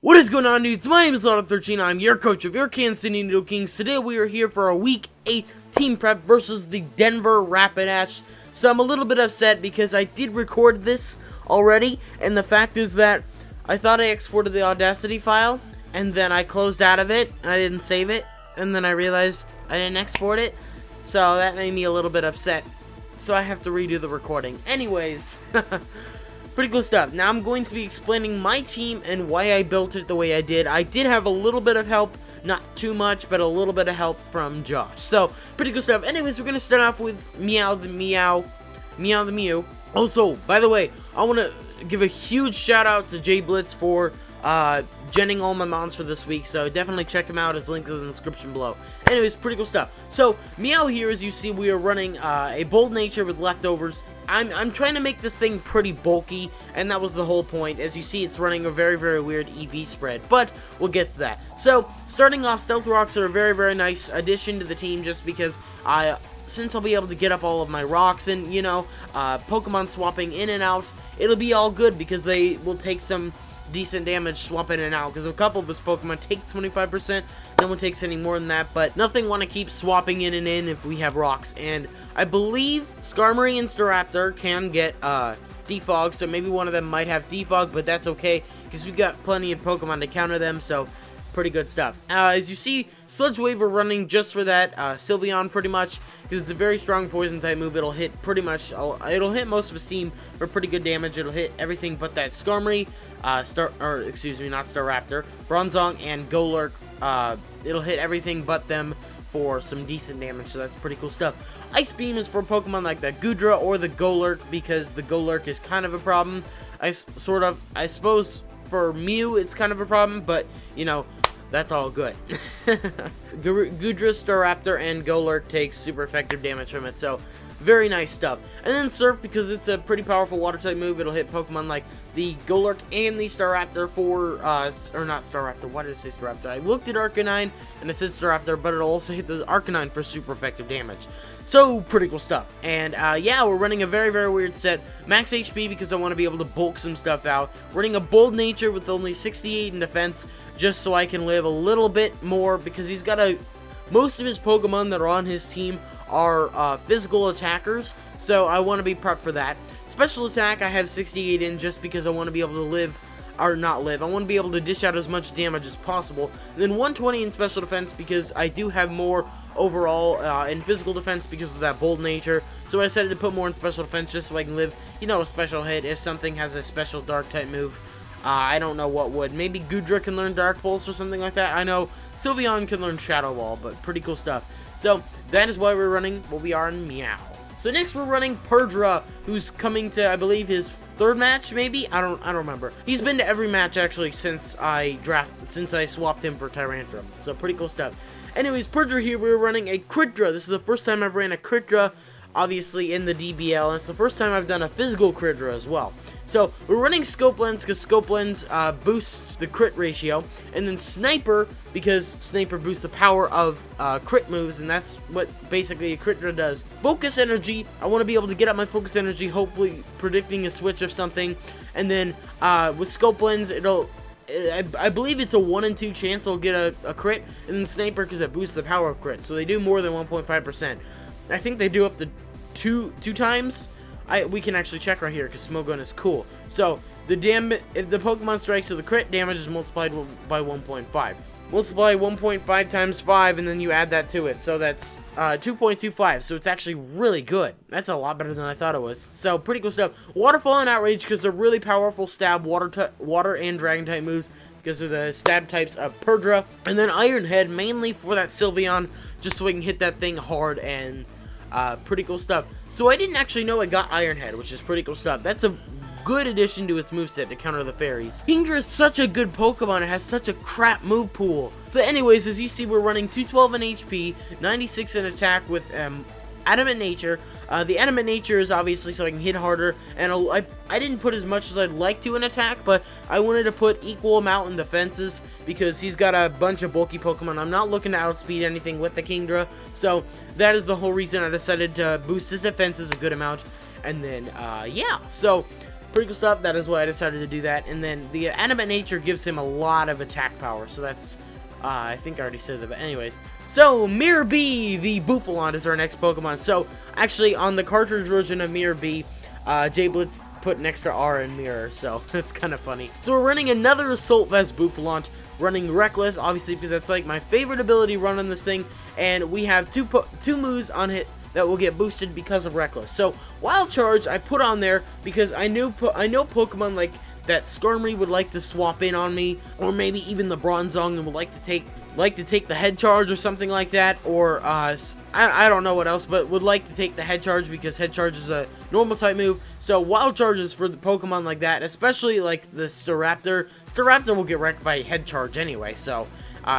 What is going on, dudes? My name is Lotto13. I'm your coach of your Kansas City Nidokings. Today we are here for a Week 8 team prep versus the Denver Rapidash. So I'm a little bit upset because I did record this already, and the fact is that I thought I exported the Audacity file, and then I closed out of it, and I didn't save it, and then I realized I didn't export it, so that made me a little bit upset. So I have to redo the recording. Anyways, pretty cool stuff. Now I'm going to be explaining my team and why I built it the way I did. I did have a little bit of help, not too much, but a little bit of help from Josh. So, pretty cool stuff. Anyways, we're going to start off with Meow the Mew. Also, by the way, I want to give a huge shout out to Jay Blitz for genning all my mounts for this week, so definitely check him out. His link is in the description below. Anyways, pretty cool stuff. So, Meow here, as you see, we are running a bold nature with leftovers. I'm trying to make this thing pretty bulky, and that was the whole point. As you see, it's running a very, very weird EV spread, but we'll get to that. So, starting off, Stealth Rocks are a very, very nice addition to the team, just because since I'll be able to get up all of my rocks and, you know, Pokemon swapping in and out, it'll be all good because they will take some decent damage swap in and out, because a couple of his Pokemon take 25%, no one takes any more than that, but nothing want to keep swapping in and in if we have rocks. And I believe Skarmory and Staraptor can get defog, so maybe one of them might have defog, but that's okay because we've got plenty of Pokemon to counter them, so pretty good stuff. As you see, Sludge Wave are running just for that Sylveon pretty much, because it's a very strong poison type move. It'll hit pretty much, it'll hit most of his team for pretty good damage. It'll hit everything but that Skarmory, not Staraptor, Bronzong, and Golurk. It'll hit everything but them for some decent damage, so that's pretty cool stuff. Ice Beam is for Pokemon like the Goodra or the Golurk, because the Golurk is kind of a problem. I suppose for Mew it's kind of a problem, but you know, that's all good. Goodra, Staraptor, and Golurk takes super effective damage from it, so very nice stuff. And then Surf, because it's a pretty powerful water type move, it'll hit Pokemon like the Golurk and the Staraptor for, or not Staraptor, why did I say Staraptor? I looked at Arcanine and it said Staraptor, but it'll also hit the Arcanine for super effective damage. So, pretty cool stuff. And, yeah, we're running a very, very weird set. Max HP because I want to be able to bulk some stuff out. Running a Bold Nature with only 68 in defense, just so I can live a little bit more, because he's got most of his Pokemon that are on his team are physical attackers, so I want to be prepped for that. Special attack I have 68 in just because I want to be able to live, or not live, I want to be able to dish out as much damage as possible. And then 120 in special defense because I do have more overall in physical defense because of that bold nature, so I decided to put more in special defense just so I can live, you know, a special hit if something has a special dark type move. I don't know what would. Maybe Goodra can learn Dark Pulse or something like that. I know Sylveon can learn Shadow Ball, but pretty cool stuff. So, that is why we're running what we are in Meow. So next we're running Perdra, who's coming to, I believe, his third match, maybe? I don't remember. He's been to every match, actually, since I swapped him for Tyrantrum. So, pretty cool stuff. Anyways, Perdra here, we're running a Critdra. This is the first time I've ran a Critdra, obviously, in the DBL, and it's the first time I've done a physical Critdra as well. So, we're running Scope Lens because Scope Lens boosts the crit ratio, and then Sniper because Sniper boosts the power of crit moves, and that's what basically a Critdra does. Focus Energy, I want to be able to get up my Focus Energy, hopefully predicting a switch of something, and then with Scope Lens, I believe it's a 1 in 2 chance I'll get a crit, and then Sniper because it boosts the power of crit, so they do more than 1.5%. I think they do up to two times. We can actually check right here because Smogon is cool. So if the Pokemon strikes to the crit, damage is multiplied by 1.5. Multiply 1.5 times 5, and then you add that to it. So that's 2.25. So it's actually really good. That's a lot better than I thought it was. So pretty cool stuff. Waterfall and Outrage because they're really powerful stab water and dragon type moves because of the stab types of Perdra. And then Iron Head mainly for that Sylveon, just so we can hit that thing hard, and pretty cool stuff. So I didn't actually know I got Iron Head, which is pretty cool stuff. That's a good addition to its moveset to counter the fairies. Kingdra is such a good Pokemon. It has such a crap move pool. So anyways, as you see, we're running 212 in HP, 96 in attack with Adamant Nature. The Adamant Nature is obviously so I can hit harder, and I didn't put as much as I'd like to in attack, but I wanted to put equal amount in defenses because he's got a bunch of bulky Pokemon. I'm not looking to outspeed anything with the Kingdra, so that is the whole reason I decided to boost his defenses a good amount. And then, yeah, so pretty cool stuff. That is why I decided to do that. And then the Animate Nature gives him a lot of attack power, so that's, I think I already said that, but anyways. So, Mirror B, the Bouffalon, is our next Pokemon. So, actually, on the cartridge version of Mirror B, J-Blitz put an extra R in Mirror, so it's kind of funny. So, we're running another Assault Vest Bouffalon, running Reckless, obviously, because that's like my favorite ability run on this thing, and we have two moves on it that will get boosted because of Reckless. So, Wild Charge, I put on there because I know Pokemon like that Skarmory would like to swap in on me, or maybe even the Bronzong would like to take the head charge or something like that, or I don't know what else, but would like to take the head charge because head charge is a normal type move. So wild charges for the Pokemon like that, especially like the Staraptor. Staraptor will get wrecked by head charge anyway, so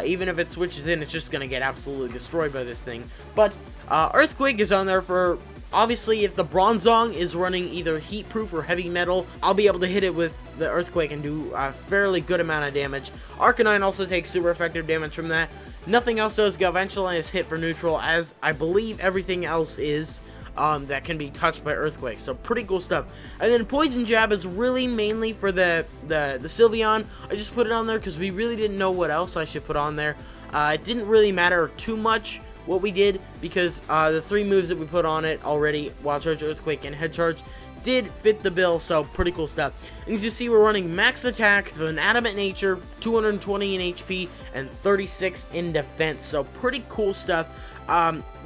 even if it switches in, it's just gonna get absolutely destroyed by this thing. But Earthquake is on there for, obviously, if the Bronzong is running either Heat Proof or Heavy Metal, I'll be able to hit it with the Earthquake and do a fairly good amount of damage. Arcanine also takes super effective damage from that. Nothing else does. Galvantula is hit for neutral, as I believe everything else is that can be touched by Earthquake. So pretty cool stuff. And then Poison Jab is really mainly for the Sylveon. I just put it on there because we really didn't know what else I should put on there. It didn't really matter too much what we did, because the three moves that we put on it already, Wild Charge, Earthquake, and Head Charge, did fit the bill, so pretty cool stuff. And as you see, we're running Max Attack with an Adamant Nature, 220 in HP, and 36 in Defense, so pretty cool stuff.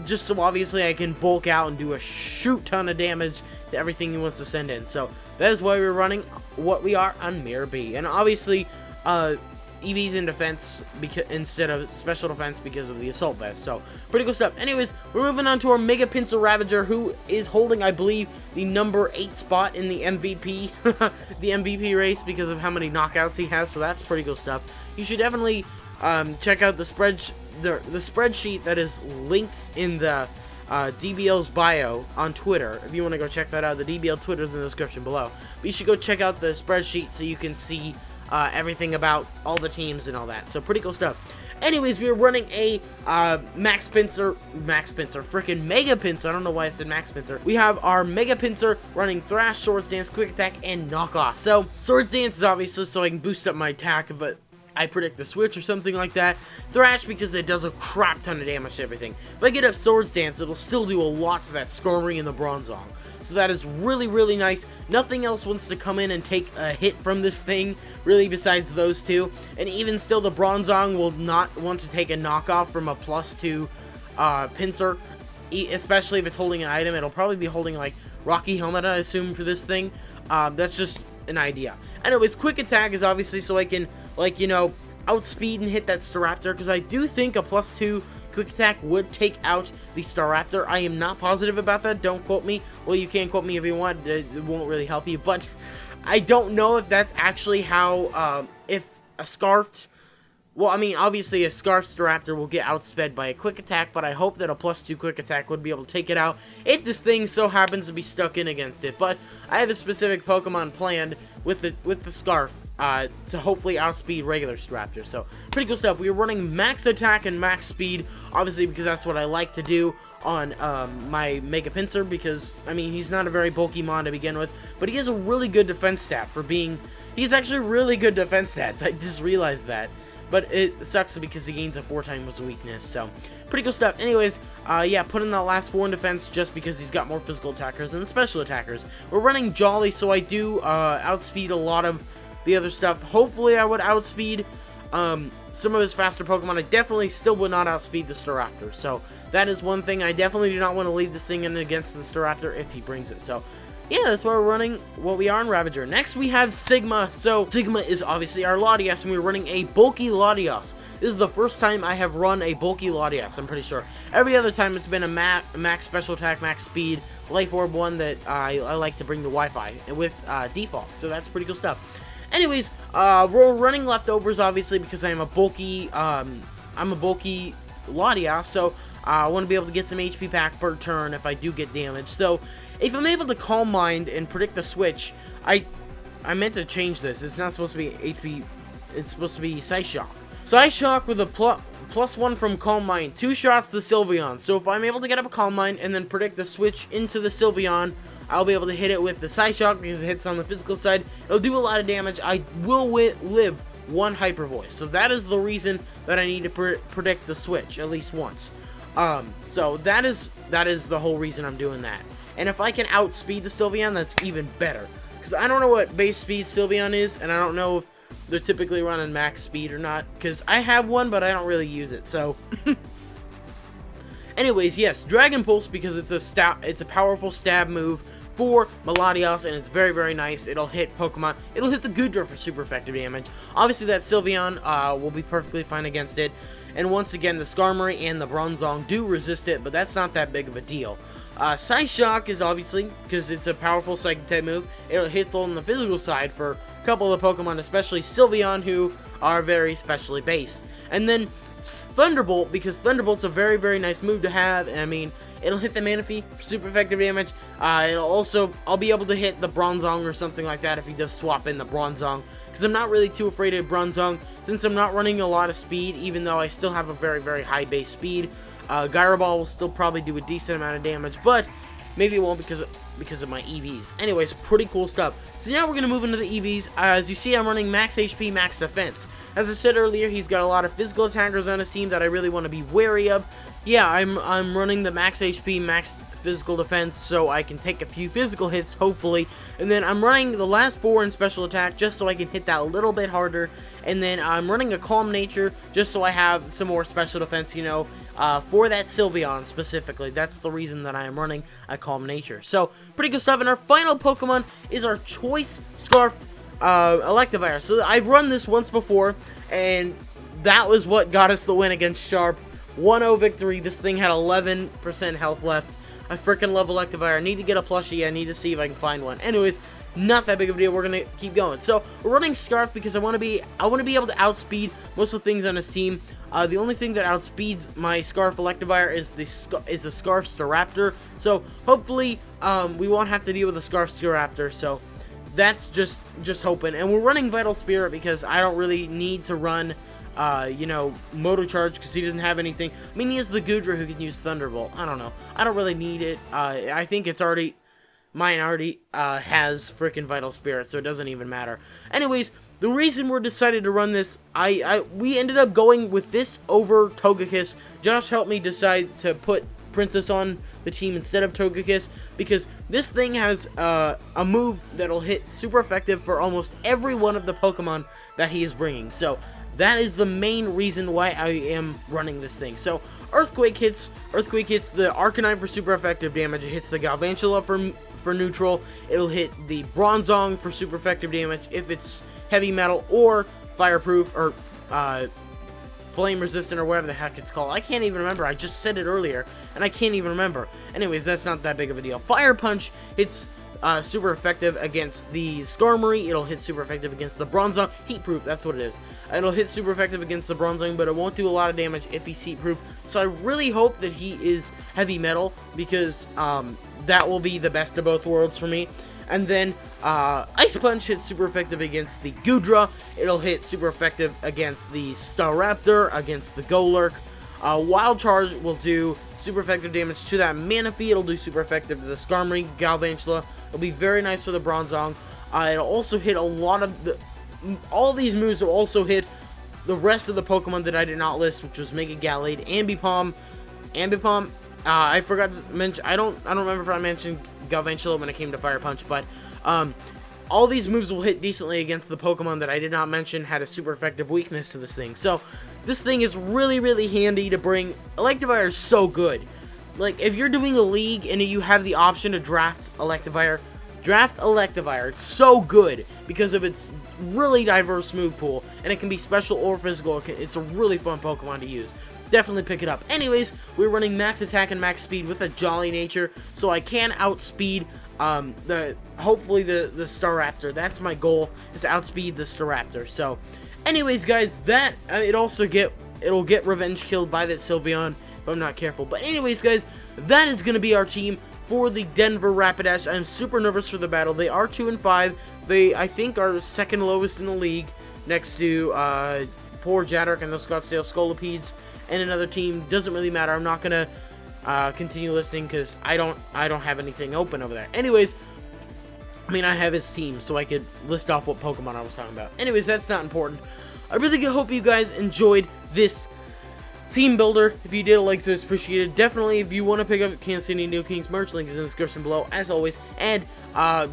Just so obviously I can bulk out and do a shoot ton of damage to everything he wants to send in. So that is why we're running what we are on Mirror B. And obviously, EV's in defense instead of special defense because of the Assault Vest. So, pretty cool stuff. Anyways, we're moving on to our Mega Pinsir Ravager, who is holding, I believe, the number 8 spot in the MVP, the MVP race, because of how many knockouts he has. So that's pretty cool stuff. You should definitely check out the spreadsheet that is linked in the DBL's bio on Twitter. If you want to go check that out, the DBL Twitter is in the description below. But you should go check out the spreadsheet so you can see everything about all the teams and all that. So pretty cool stuff. Anyways, we are running a Mega Pinsir, freaking Mega Pinsir. I don't know why I said Max Pinsir. We have our Mega Pinsir running Thrash, Swords Dance, Quick Attack, and Knock Off. So Swords Dance is obviously so I can boost up my attack, but I predict the switch or something like that. Thrash because it does a crap ton of damage to everything. If I get up Swords Dance, it'll still do a lot to that Skarmory and the Bronzong. So that is really, really nice. Nothing else wants to come in and take a hit from this thing, really, besides those two. And even still, the Bronzong will not want to take a knockoff from a +2 Pinsir, especially if it's holding an item. It'll probably be holding, like, Rocky Helmet, I assume, for this thing. That's just an idea. Anyways, Quick Attack is obviously so I can, like, you know, outspeed and hit that Staraptor, because I do think a +2 Quick Attack would take out the Staraptor. I am not positive about that. Don't quote me. Well, you can quote me if you want. It won't really help you. But I don't know if that's actually how, if a Scarfed... Well, I mean, obviously a Scarfed Staraptor will get outsped by a Quick Attack, but I hope that a +2 Quick Attack would be able to take it out if this thing so happens to be stuck in against it. But I have a specific Pokemon planned with the Scarf to hopefully outspeed regular Staraptor. So, pretty cool stuff. We are running Max Attack and Max Speed, obviously, because that's what I like to do on my Mega Pinsir, because, I mean, he's not a very bulky mon to begin with, but he has a really good defense stat for being... He's actually really good defense stats. I just realized that. But it sucks because he gains a 4x weakness, so pretty cool stuff. Anyways, yeah, put in that last 4 in defense just because he's got more physical attackers than special attackers. We're running Jolly, so I do outspeed a lot of the other stuff. Hopefully I would outspeed some of his faster Pokemon. I definitely still would not outspeed the Staraptor, so that is one thing. I definitely do not want to leave this thing in against the Staraptor if he brings it, so... yeah, that's why we're running what we are in Ravager. Next, we have Sigma. So, Sigma is obviously our Latias, and we're running a bulky Latias. This is the first time I have run a bulky Latias, I'm pretty sure. Every other time it's been a max special attack, max speed, Life Orb one that I like to bring to Wi-Fi with default. So that's pretty cool stuff. Anyways, we're running leftovers, obviously, because I'm a bulky Latias, so I want to be able to get some HP back per turn if I do get damaged. So, if I'm able to Calm Mind and predict the switch, I meant to change this. It's not supposed to be HP, it's supposed to be Psyshock. Psyshock with a +1 from Calm Mind, 2 shots to Sylveon. So if I'm able to get up a Calm Mind and then predict the switch into the Sylveon, I'll be able to hit it with the Psyshock because it hits on the physical side. It'll do a lot of damage. I will live one Hyper Voice, so that is the reason that I need to predict the switch at least once. So that is the whole reason I'm doing that. And if I can outspeed the Sylveon, that's even better. Because I don't know what base speed Sylveon is, and I don't know if they're typically running max speed or not. Because I have one, but I don't really use it, so... Anyways, yes, Dragon Pulse, because it's a powerful stab move for Melodios, and it's very, very nice. It'll hit Pokemon. It'll hit the Goodra for super effective damage. Obviously, that Sylveon will be perfectly fine against it. And once again, the Skarmory and the Bronzong do resist it, but that's not that big of a deal. Psyshock is obviously, because it's a powerful Psychic-type move, it hits on the physical side for a couple of the Pokemon, especially Sylveon, who are very specially based. And then Thunderbolt, because Thunderbolt's a very, very nice move to have. I mean, it'll hit the Manaphy for super effective damage. I'll be able to hit the Bronzong or something like that if he does swap in the Bronzong, because I'm not really too afraid of Bronzong, since I'm not running a lot of speed, even though I still have a very, very high base speed. Gyro Ball will still probably do a decent amount of damage, but maybe it won't because of my EVs. Anyways, pretty cool stuff. So now we're going to move into the EVs. As you see, I'm running max HP, max defense. As I said earlier, he's got a lot of physical attackers on his team that I really want to be wary of. Yeah, I'm running the max HP, max physical defense, so I can take a few physical hits, hopefully. And then I'm running the last 4 in special attack, just so I can hit that a little bit harder. And then I'm running a Calm Nature, just so I have some more special defense, you know, for that Sylveon specifically. That's the reason that I am running a Calm Nature. So, pretty good stuff. And our final Pokemon is our Choice Scarfed Electivire. So I've run this once before, and that was what got us the win against Sharp. 1-0 victory. This thing had 11% health left. I freaking love Electivire. I need to get a plushie. I need to see if I can find one. Anyways, not that big of a deal. We're gonna keep going. So we're running Scarf because I want to be able to outspeed most of the things on his team. The only thing that outspeeds my Scarf Electivire is the Scarf Staraptor. So hopefully we won't have to deal with the Scarf Staraptor. So that's just hoping. And we're running Vital Spirit because I don't really need to run you know, Moto Charge, because he doesn't have anything. I mean, he has the Goodra who can use Thunderbolt. I don't know. I don't really need it. I think it's already... Mine already has freaking Vital Spirit, so it doesn't even matter. Anyways, the reason we're decided to run this, we ended up going with this over Togekiss. Josh helped me decide to put Princess on the team instead of Togekiss, because this thing has a move that'll hit super effective for almost every one of the Pokemon that he is bringing. So that is the main reason why I am running this thing. So Earthquake hits the Arcanine for super effective damage. It hits the Galvantula for neutral. It'll hit the Bronzong for super effective damage if it's heavy metal or fireproof or flame resistant or whatever the heck it's called. I can't even remember. I just said it earlier and I can't even remember. Anyways, that's not that big of a deal. Fire Punch hits super effective against the Skarmory. It'll hit super effective against the Bronzong. Heatproof, that's what it is. It'll hit super effective against the Bronzong, but it won't do a lot of damage if he's heatproof. So I really hope that he is heavy metal, because that will be the best of both worlds for me. And then Ice Punch hits super effective against the Goodra. It'll hit super effective against the Staraptor, against the Golurk. Wild Charge will do super effective damage to that Manaphy. It'll do super effective to the Skarmory, Galvantula. It'll be very nice for the Bronzong. It'll also hit a lot of the... All these moves will also hit the rest of the Pokemon that I did not list, which was Mega Gallade, Ambipom. I forgot to mention... I don't remember if I mentioned Galvantula when it came to Fire Punch, but all these moves will hit decently against the Pokemon that I did not mention had a super effective weakness to this thing. So this thing is really, really handy to bring. Electivire is so good. Like, if you're doing a league and you have the option to draft Electivire, draft Electivire. It's so good because of its really diverse move pool, and it can be special or physical. It's a really fun Pokemon to use. Definitely pick it up. Anyways, we're running max attack and max speed with a Jolly Nature, so I can outspeed hopefully the Staraptor. That's my goal, is to outspeed the Staraptor. So anyways, guys, that it'll get revenge killed by that Sylveon if I'm not careful. But anyways, guys, that is gonna be our team for the Denver Rapidash. I'm super nervous for the battle. They are 2-5. They, I think, are second lowest in the league, next to poor Jadric and the Scottsdale Scolopedes and another team. Doesn't really matter. I'm not gonna continue listening, because I don't have anything open over there. Anyways, I mean, I have his team, so I could list off what Pokemon I was talking about. Anyways, that's not important. I really hope you guys enjoyed this team builder. If you did, a like, so it's appreciated. Definitely, if you want to pick up Kansas City Nidokings merch, link is in the description below, as always. And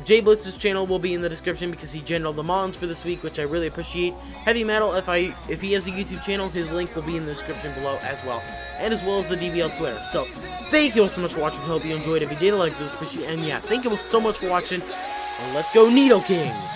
Jay Blitz's channel will be in the description, because he generated the mons for this week, which I really appreciate. Heavy Metal, if he has a YouTube channel, his link will be in the description below as well, and as well as the DBL Twitter. So thank you all so much for watching. Hope you enjoyed. If you did, a like, so it's appreciated. And yeah, thank you all so much for watching. And let's go Nidokings!